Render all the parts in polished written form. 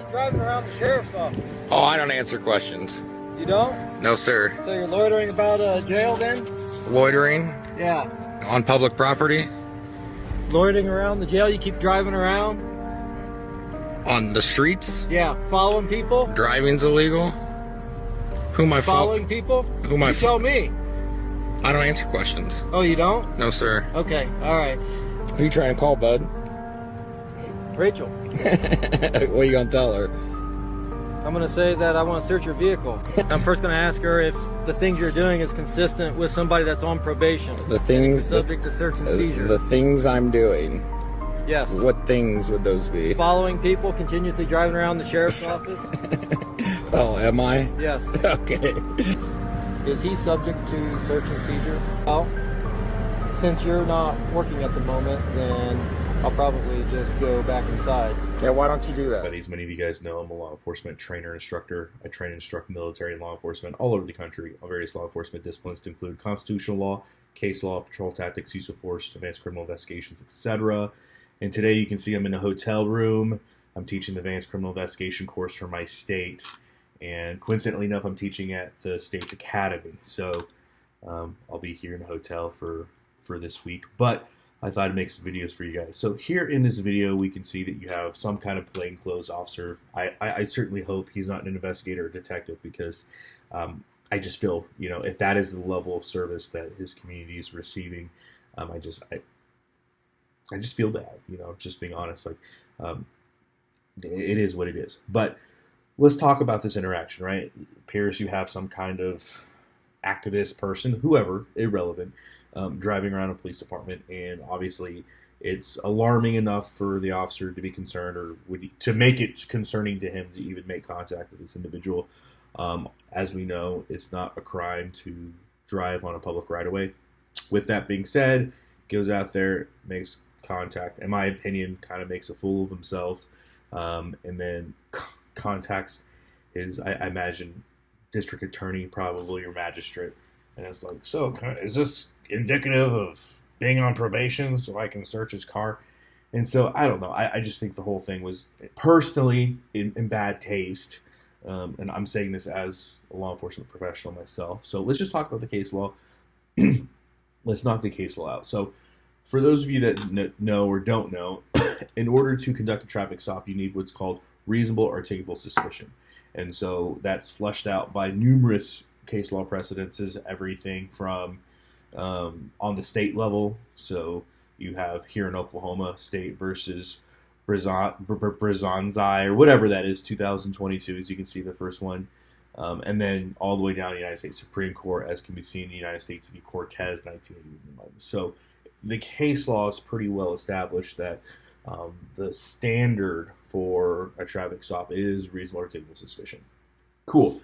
keep driving around the sheriff's office. Oh, I don't answer questions. You don't? No, sir. So you're loitering about jail then? Loitering? Yeah. On public property? Loitering around the jail, you keep driving around? On the streets? Yeah. Following people? Driving's illegal? Who am I following people? Who am I? You tell me. I don't answer questions. Oh, you don't? No, sir. Okay, alright. Who you trying to call, bud? Rachel. What are you gonna tell her? I'm gonna say that I want to search your vehicle. I'm first gonna ask her if the things you're doing is consistent with somebody that's on probation. The things subject to search and seizure. The things I'm doing. Yes. What things would those be? Following people, continuously driving around the sheriff's office. Oh, am I? Yes. Okay. Is he subject to search and seizure? Well, since you're not working at the moment, then I'll probably just go back inside. Yeah, why don't you do that? As many of you guys know, I'm a law enforcement trainer and instructor. I train and instruct military and law enforcement all over the country on various law enforcement disciplines to include constitutional law, case law, patrol tactics, use of force, advanced criminal investigations, etc. And today you can see I'm in a hotel room. I'm teaching the advanced criminal investigation course for my state. And coincidentally enough, I'm teaching at the state's academy. So I'll be here in a hotel for this week. But I thought I'd make some videos for you guys. So here in this video, we can see that you have some kind of plainclothes officer. I certainly hope he's not an investigator or detective, because I just feel, you know, if that is the level of service that his community is receiving, I just feel bad, you know, just being honest. Like, it is what it is. But let's talk about this interaction, right? Appears you have some kind of activist person, whoever, irrelevant, driving around a police department, and obviously it's alarming enough for the officer to be concerned, or to make it concerning to him to even make contact with this individual. As we know, it's not a crime to drive on a public right-of-way. With that being said, goes out there, makes contact, in my opinion, kind of makes a fool of himself, and then contacts his, I imagine, district attorney, probably, or magistrate, and it's like, so is this indicative of being on probation so I can search his car? And so I don't know, I just think the whole thing was personally in bad taste, and I'm saying this as a law enforcement professional myself. So let's just talk about the case law. Let's knock the case law out. So for those of you that know or don't know, in order to conduct a traffic stop, you need what's called reasonable articulable suspicion. And so that's fleshed out by numerous case law precedences, everything from on the state level. So you have here in Oklahoma, state versus Brazanzai, or whatever that is, 2022, as you can see, the first one. And then all the way down to the United States Supreme Court, as can be seen in the United States v. Cortez, 1981. So the case law is pretty well established that the standard for a traffic stop is reasonable articulable suspicion. Cool.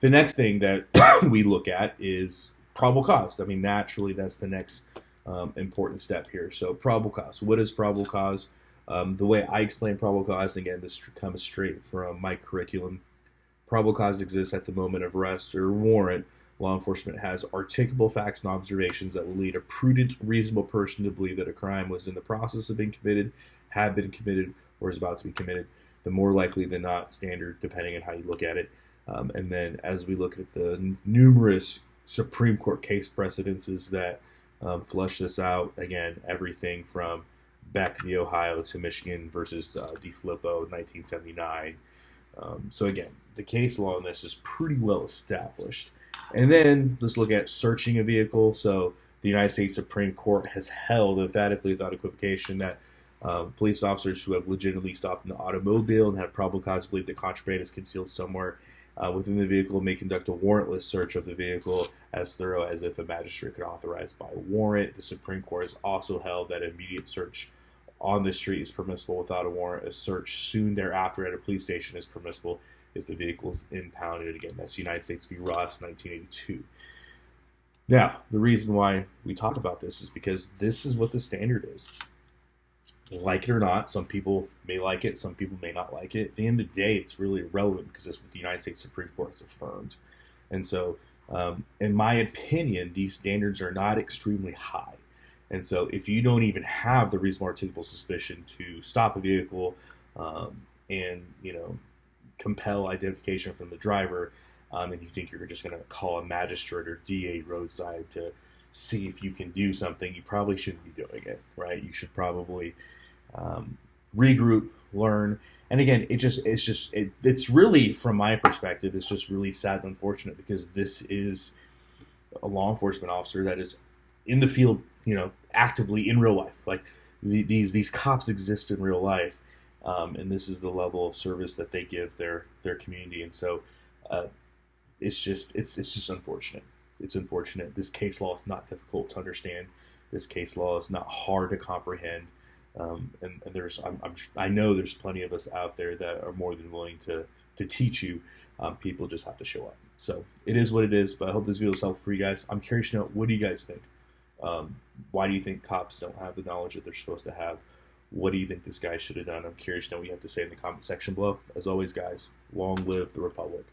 The next thing that we look at is probable cause. I mean, naturally, that's the next important step here. So probable cause. What is probable cause? The way I explain probable cause, again, this comes straight from my curriculum. Probable cause exists at the moment of arrest or warrant. Law enforcement has articulable facts and observations that will lead a prudent, reasonable person to believe that a crime was in the process of being committed, had been committed, or is about to be committed. The more likely than not standard, depending on how you look at it. And then as we look at the numerous Supreme Court case precedences that flush this out, again, everything from back v. Ohio to Michigan versus DeFilippo, 1979. So again, the case law on this is pretty well established. And then let's look at searching a vehicle. So the United States Supreme Court has held emphatically without equivocation that police officers who have legitimately stopped an automobile and have probable cause to believe that contraband is concealed somewhere within the vehicle may conduct a warrantless search of the vehicle as thorough as if a magistrate could authorize by warrant. The Supreme Court has also held that immediate search on the street is permissible without a warrant. A search soon thereafter at a police station is permissible if the vehicle is impounded. Again, that's United States v. Ross, 1982. Now, the reason why we talk about this is because this is what the standard is. Like it or not, some people may like it, some people may not like it. At the end of the day, it's really irrelevant because it's what the United States Supreme Court has affirmed. And so, in my opinion, these standards are not extremely high. And so if you don't even have the reasonable articulable suspicion to stop a vehicle and, you know, compel identification from the driver, and you think you're just going to call a magistrate or DA roadside to see if you can do something, you probably shouldn't be doing it, right? You should probably regroup, learn. And again, it's really, from my perspective, it's just really sad and unfortunate, because this is a law enforcement officer that is in the field, actively in real life. Like these cops exist in real life, and this is the level of service that they give their community. And so it's just unfortunate. It's unfortunate. This case law is not difficult to understand. This case law is not hard to comprehend. And I know there's plenty of us out there that are more than willing to teach you. People just have to show up. So it is what it is. But I hope this video is helpful for you guys. I'm curious to know, what do you guys think? Why do you think cops don't have the knowledge that they're supposed to have? What do you think this guy should have done? I'm curious to know what you have to say in the comment section below. As always, guys, long live the Republic.